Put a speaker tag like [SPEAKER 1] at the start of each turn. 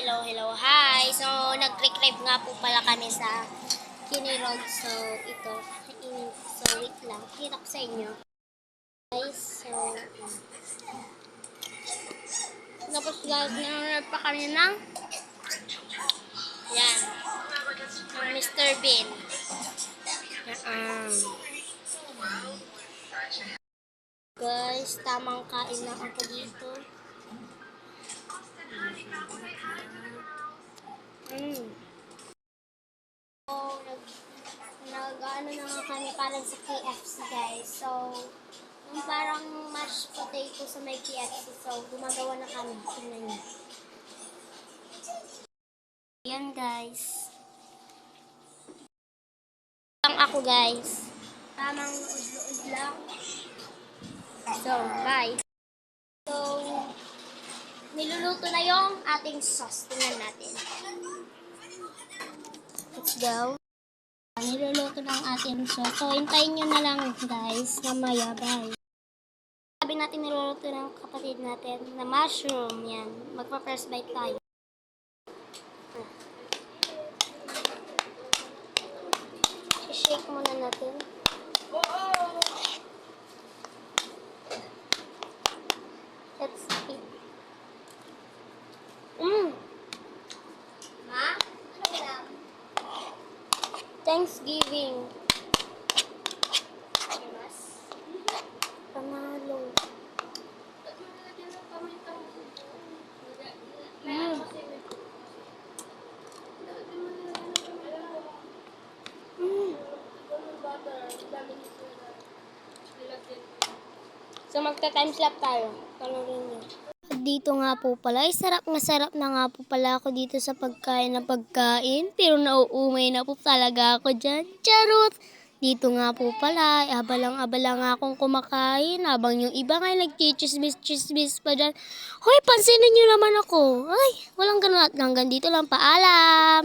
[SPEAKER 1] hello, hi! So, nag-reclive nga po pala kami sa Kinirog. So, ito. So, wait lang. Kita ko sa inyo. Guys, so, tapos guys, nanonood pa kami ng yan. Ng Mr. Bean. Guys, tamang kain lang ako dito. So, nag-ano na nga kami parang sa KFC guys. So, yung parang mashed potato sa may KFC. So, gumagawa na kami. Tingnan niyo. Ayan guys. Lang ako guys. Tamang udlo-ud lang. So, guys. So, niluluto na yung ating sauce. Tingnan natin. Let's go. Niluluto na ang ating sauce. So, hintayin nyo na lang guys. Mamaya, bye. Sabi natin niluluto ng kapatid natin na mushroom. Yan. Magpa-first bite tayo. I-shake muna natin. Let's eat. Thanksgiving. Panalo. So magta-timeslap tayo. Panorin niyo. Dito nga po pala, sarap na nga po pala ako dito sa pagkain. Pero nauumay na po talaga ako dyan. Charot! Dito nga po pala, abalang-abala nga akong kumakain. Habang yung iba nga nagchichismis pa dyan. Hoy, pansinin nyo naman ako. Ay, walang ganun at hanggang dito lang. Paalam!